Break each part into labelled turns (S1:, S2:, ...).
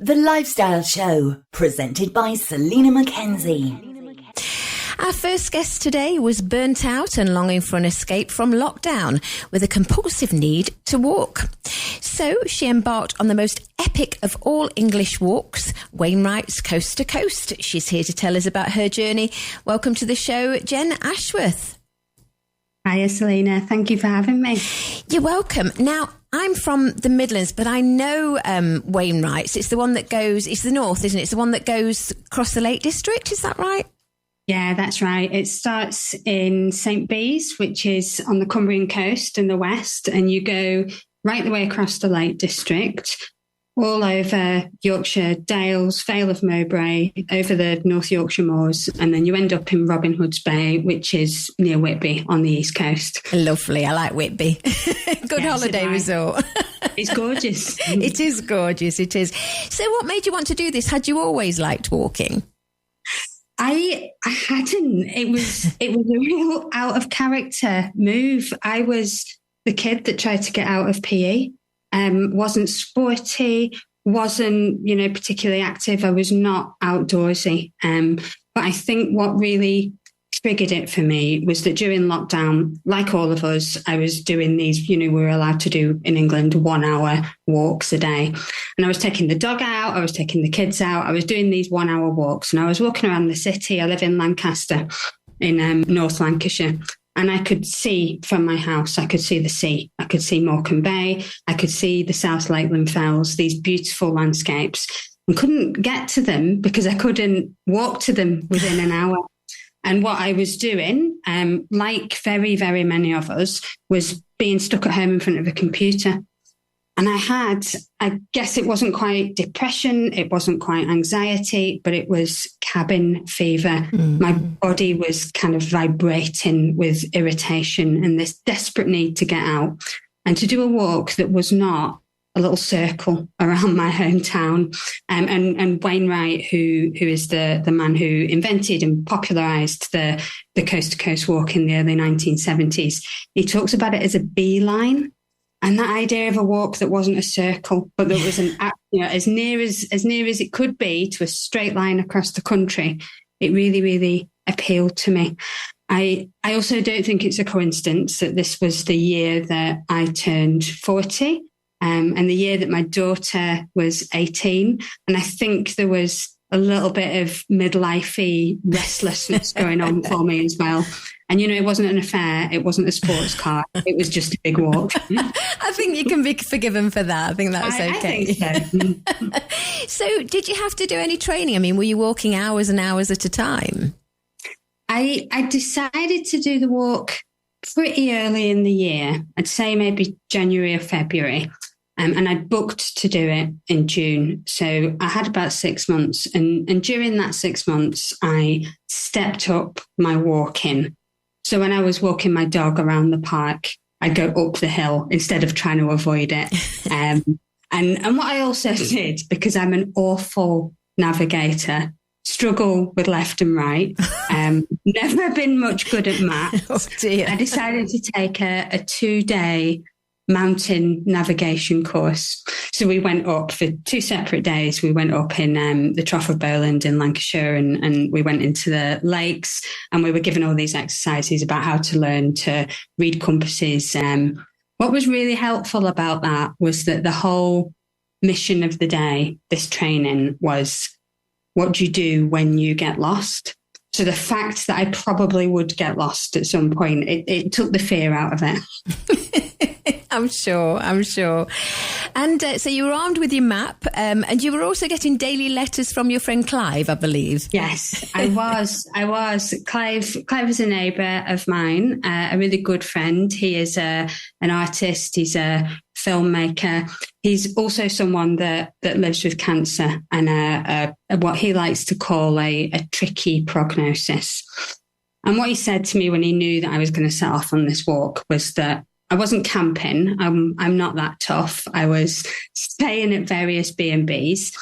S1: The Lifestyle Show, presented by Selina Mackenzie.
S2: Our first guest today was burnt out and longing for an escape from lockdown with a compulsive need to walk. So she embarked on the most epic of all English walks, Wainwright's Coast to Coast. She's here to tell us about her journey. Welcome to the show, Jenn Ashworth.
S3: Hiya, Selina. Thank you for having me.
S2: You're welcome. Now, I'm from the Midlands, but I know Wainwright's. It's the one that goes, it's the north, isn't it? It's the one that goes across the Lake District. Is that right?
S3: Yeah, that's right. It starts in St. Bees, which is on the Cumbrian coast in the west, and you go right the way across the Lake District, all over Yorkshire Dales, Vale of Mowbray, over the North Yorkshire moors, and then you end up in Robin Hood's Bay, which is near Whitby on the east coast.
S2: Lovely. I like Whitby. Good holiday resort.
S3: It's gorgeous.
S2: It is gorgeous. It is. So what made you want to do this? Had you always liked walking?
S3: I hadn't. It was a real out of character move. I was the kid that tried to get out of PE. Wasn't sporty, wasn't, particularly active. I was not outdoorsy. But I think what really triggered it for me was that during lockdown, like all of us, I was doing these, we were allowed to do in England 1 hour walks a day. And I was taking the dog out, I was taking the kids out, I was doing these 1 hour walks, and I was walking around the city. I live in Lancaster in North Lancashire. And I could see from my house, I could see the sea. I could see Morecambe Bay. I could see the South Lakeland Fells, these beautiful landscapes, and couldn't get to them because I couldn't walk to them within an hour. And what I was doing, like very, very many of us, was being stuck at home in front of a computer. And I guess it wasn't quite depression, it wasn't quite anxiety, but it was cabin fever. Mm-hmm. My body was kind of vibrating with irritation and this desperate need to get out and to do a walk that was not a little circle around my hometown. And Wainwright, who is the man who invented and popularised the Coast to Coast walk in the early 1970s, he talks about it as a beeline. And that idea of a walk that wasn't a circle, but that was as near as it could be to a straight line across the country, it really, really appealed to me. I also don't think it's a coincidence that this was the year that I turned 40 and the year that my daughter was 18. And I think there was a little bit of midlife-y restlessness going on for me as well. And, it wasn't an affair. It wasn't a sports car. It was just a big walk.
S2: I think you can be forgiven for that. I think that's okay.
S3: I think so.
S2: So did you have to do any training? I mean, were you walking hours and hours at a time?
S3: I decided to do the walk pretty early in the year. I'd say maybe January or February. And I booked to do it in June. So I had about 6 months. And during that 6 months, I stepped up my walking. So when I was walking my dog around the park, I'd go up the hill instead of trying to avoid it. And what I also did, because I'm an awful navigator, struggle with left and right, never been much good at maps.
S2: Oh dear.
S3: I decided to take a 2-day mountain navigation course. So we went up for 2 separate days. We went up in the Trough of Bowland in Lancashire and we went into the lakes and we were given all these exercises about how to learn to read compasses. What was really helpful about that was that the whole mission of the day, this training, was what do you do when you get lost? So the fact that I probably would get lost at some point, it took the fear out of it.
S2: I'm sure. And so you were armed with your map and you were also getting daily letters from your friend Clive, I believe.
S3: Yes, I was. Clive is a neighbour of mine, a really good friend. He is an artist. He's a filmmaker. He's also someone that lives with cancer and what he likes to call a tricky prognosis. And what he said to me when he knew that I was going to set off on this walk was that I wasn't camping. I'm not that tough. I was staying at various B&Bs.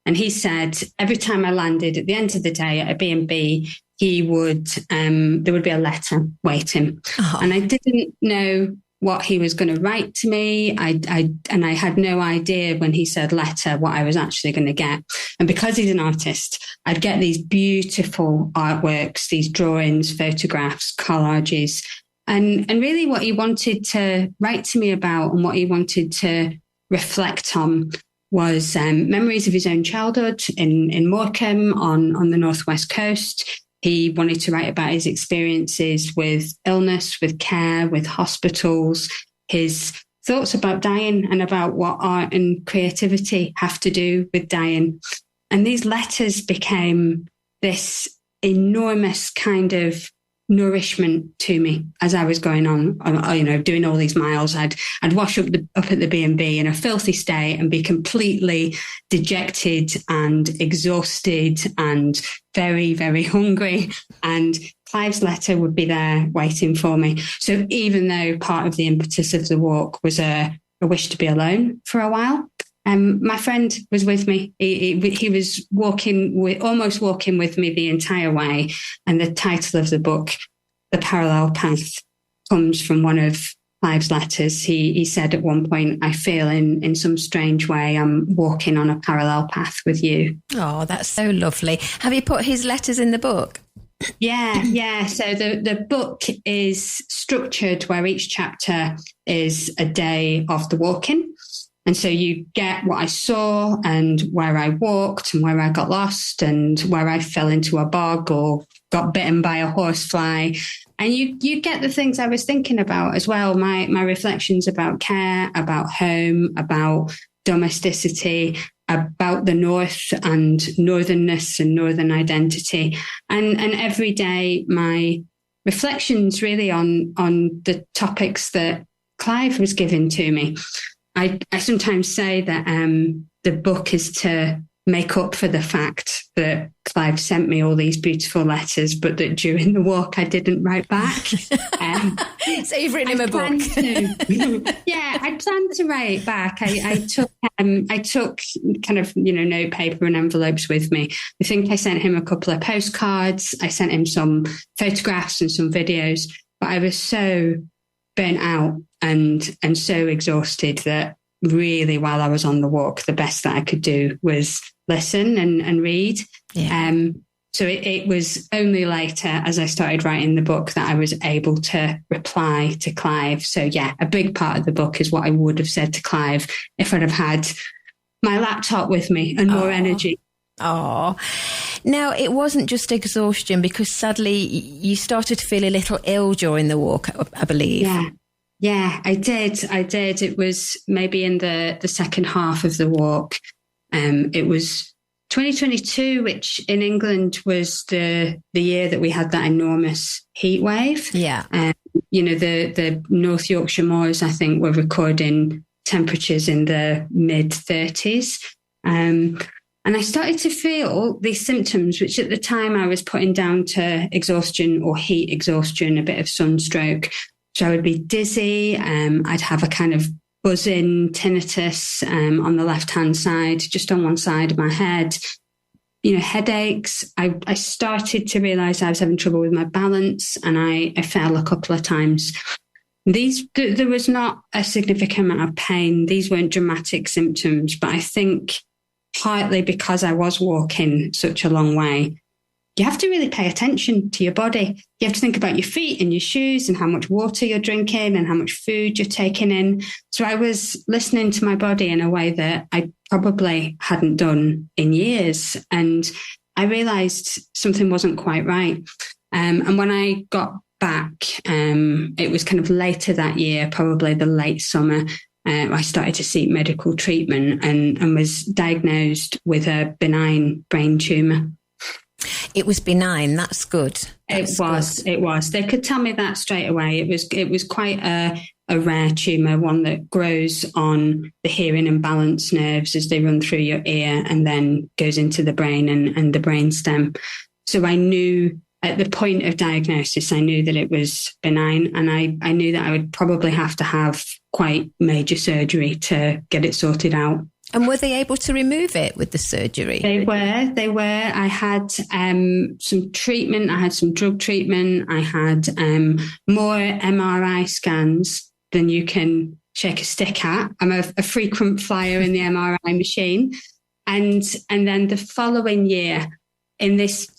S3: And he said every time I landed at the end of the day at a B&B, there would be a letter waiting. Oh. And I didn't know what he was going to write to me. And I had no idea when he said letter what I was actually going to get. And because he's an artist, I'd get these beautiful artworks, these drawings, photographs, collages, and really what he wanted to write to me about and what he wanted to reflect on was memories of his own childhood in Morecambe on the northwest coast. He wanted to write about his experiences with illness, with care, with hospitals, his thoughts about dying and about what art and creativity have to do with dying. And these letters became this enormous kind of nourishment to me as I was going on, doing all these miles. I'd wash up at the B&B in a filthy state and be completely dejected and exhausted and very, very hungry. And Clive's letter would be there waiting for me. So even though part of the impetus of the walk was a wish to be alone for a while, my friend was with me. He was almost walking with me the entire way. And the title of the book, The Parallel Path, comes from one of Clive's letters. He said at one point, I feel in some strange way I'm walking on a parallel path with you.
S2: Oh, that's so lovely. Have you put his letters in the book?
S3: Yeah. So the book is structured where each chapter is a day of the walking. And so you get what I saw and where I walked and where I got lost and where I fell into a bog or got bitten by a horsefly. And you get the things I was thinking about as well. My reflections about care, about home, about domesticity, about the North and northernness and northern identity. And every day my reflections really on the topics that Clive was giving to me. I sometimes say that the book is to make up for the fact that Clive sent me all these beautiful letters, but that during the walk I didn't write back.
S2: So you've written him a book.
S3: Yeah, I planned to write it back. I took kind of note paper and envelopes with me. I think I sent him a couple of postcards. I sent him some photographs and some videos, but I was so burnt out and so exhausted that really while I was on the walk, the best that I could do was listen and read. Yeah. So it was only later as I started writing the book that I was able to reply to Clive. So yeah, a big part of the book is what I would have said to Clive if I'd have had my laptop with me and more energy.
S2: Oh, now it wasn't just exhaustion, because sadly you started to feel a little ill during the walk, I believe.
S3: Yeah, I did. It was maybe in the second half of the walk. It was 2022, which in England was the year that we had that enormous heat wave.
S2: Yeah.
S3: The North Yorkshire moors, I think, were recording temperatures in the mid 30s. And I started to feel these symptoms, which at the time I was putting down to exhaustion or heat exhaustion, a bit of sunstroke. So I would be dizzy. I'd have a kind of buzzing tinnitus on the left-hand side, just on one side of my head. Headaches. I started to realise I was having trouble with my balance, and I fell a couple of times. There was not a significant amount of pain. These weren't dramatic symptoms, but I think partly because I was walking such a long way, you have to really pay attention to your body. You have to think about your feet and your shoes and how much water you're drinking and how much food you're taking in. So I was listening to my body in a way that I probably hadn't done in years. And I realised something wasn't quite right. And when I got back, it was kind of later that year, probably the late summer, I started to seek medical treatment and was diagnosed with a benign brain tumour.
S2: It was benign. That's good.
S3: It was. They could tell me that straight away. It was quite a rare tumour, one that grows on the hearing and balance nerves as they run through your ear and then goes into the brain and the brainstem. So I knew at the point of diagnosis, I knew that it was benign, and I knew that I would probably have to have quite major surgery to get it sorted out.
S2: And were they able to remove it with the surgery?
S3: They were. I had some treatment. I had some drug treatment. I had more MRI scans than you can shake a stick at. I'm a frequent flyer in the MRI machine. And then the following year, in this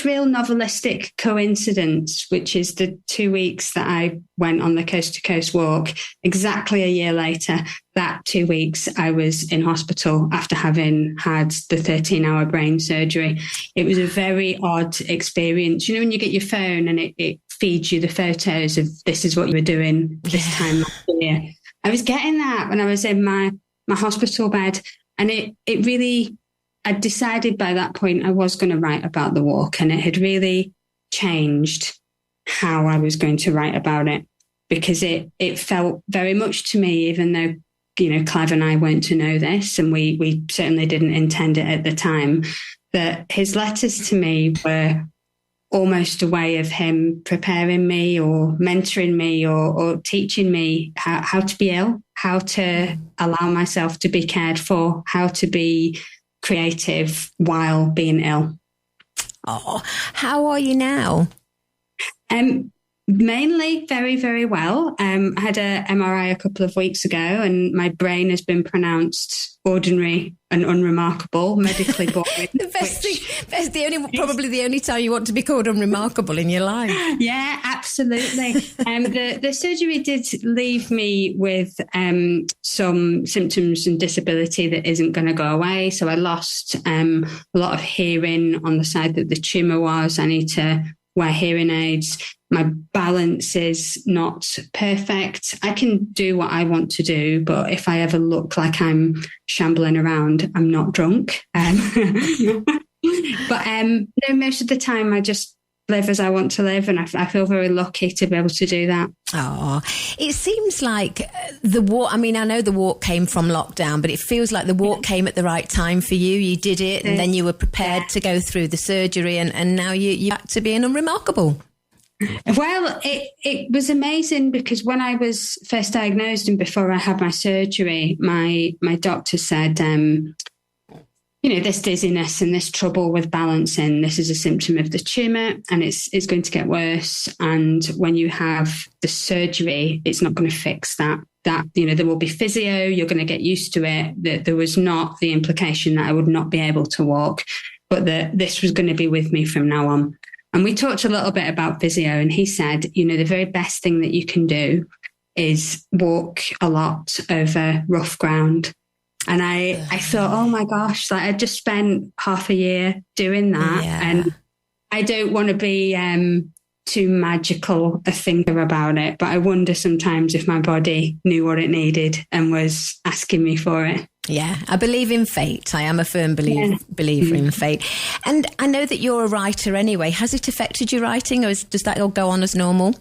S3: real novelistic coincidence, which is the 2 weeks that I went on the coast to coast walk, exactly a year later, that 2 weeks I was in hospital after having had the 13-hour brain surgery. It was a very odd experience. You know, when you get your phone and it feeds you the photos of this is what you were doing this time last year. I was getting that when I was in my hospital bed, and it really, I'd decided by that point I was going to write about the walk, and it had really changed how I was going to write about it, because it felt very much to me, even though, you know, Clive and I weren't to know this, and we certainly didn't intend it at the time, that his letters to me were almost a way of him preparing me or mentoring me or teaching me how to be ill, how to allow myself to be cared for, how to be creative while being ill.
S2: Oh, how are you now?
S3: Mainly very, very well. I had a MRI a couple of weeks ago, and my brain has been pronounced ordinary and unremarkable, medically boring.
S2: Probably the only time you want to be called unremarkable in your life.
S3: Yeah, absolutely. The surgery did leave me with some symptoms and disability that isn't going to go away. So I lost a lot of hearing on the side that the tumour was. I need to wear hearing aids. My balance is not perfect. I can do what I want to do, but if I ever look like I'm shambling around, I'm not drunk. But no, most of the time I just live as I want to live, and I feel very lucky to be able to do that.
S2: Oh, it seems like the walk, I mean, I know the walk came from lockdown, but it feels like the walk came at the right time for you. You did it, and then you were prepared to go through the surgery, and now you're back to being unremarkable.
S3: Well, it was amazing, because when I was first diagnosed and before I had my surgery, my doctor said, you know, this dizziness and this trouble with balancing, this is a symptom of the tumour, and it's going to get worse. And when you have the surgery, it's not going to fix that. That, you know, there will be physio, you're going to get used to it. That there was not the implication that I would not be able to walk, but that this was going to be with me from now on. And we talked a little bit about physio, and he said, you know, the very best thing that you can do is walk a lot over rough ground. And I thought, oh my gosh, like I just spent half a year doing that. Yeah. And I don't want to be too magical a thinker about it, but I wonder sometimes if my body knew what it needed and was asking me for it.
S2: Yeah, I believe in fate. I am a firm believer in fate. And I know that you're a writer anyway. Has it affected your writing, or does that all go on as normal?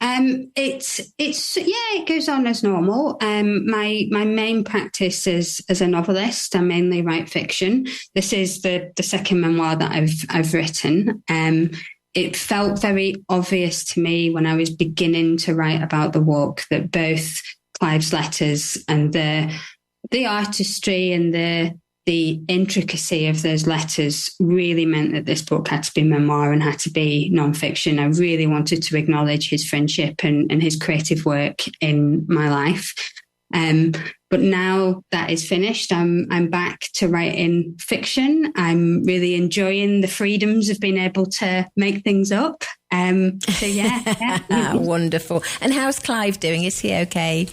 S3: It goes on as normal. My main practice is as a novelist. I mainly write fiction. This is the second memoir that I've written. It felt very obvious to me when I was beginning to write about the walk that both Clive's letters and the artistry and the intricacy of those letters really meant that this book had to be memoir and had to be non-fiction. I really wanted to acknowledge his friendship and his creative work in my life. But now that is finished, I'm back to writing fiction. I'm really enjoying the freedoms of being able to make things up. So yeah.
S2: Wonderful. And how's Clive doing? Is he okay?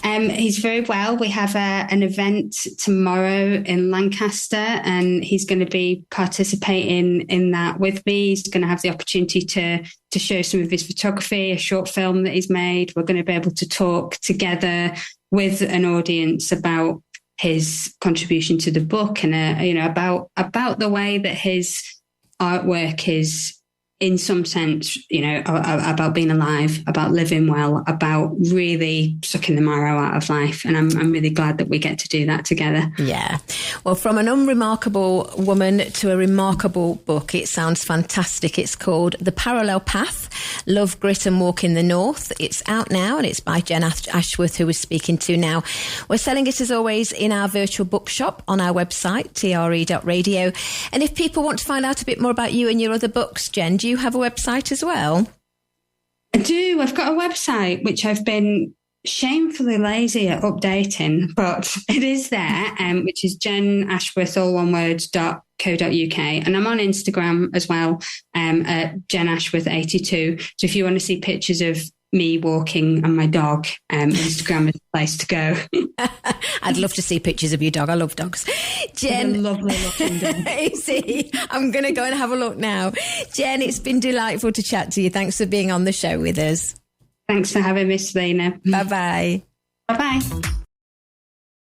S3: He's very well. We have an event tomorrow in Lancaster, and he's going to be participating in that with me. He's going to have the opportunity to show some of his photography, a short film that he's made. We're going to be able to talk together with an audience about his contribution to the book, and about the way that his artwork is, in some sense, about being alive, about living well, about really sucking the marrow out of life. And I'm really glad that we get to do that together.
S2: Yeah. Well, from an unremarkable woman to a remarkable book, it sounds fantastic. It's called The Parallel Path, Love, Grit and Walk in the North. It's out now, and it's by Jenn Ashworth, who we're speaking to now. We're selling it, as always, in our virtual bookshop on our website, TRE.radio. And if people want to find out a bit more about you and your other books, Jenn, do you have a website as well?
S3: I do. I've got a website which I've been shamefully lazy at updating, but it is there, which is Jenn Ashworth, all one word, .co.uk. And I'm on Instagram as well, at Jenn Ashworth 82. So if you want to see pictures of me walking and my dog, Instagram is the place to go.
S2: I'd love to see pictures of your dog. I love dogs. Jen,
S3: a lovely looking dog.
S2: You see, I'm going to go and have a look now. Jen, it's been delightful to chat to you. Thanks for being on the show with us.
S3: Thanks for having me, Selina.
S2: Bye-bye.
S3: Bye-bye.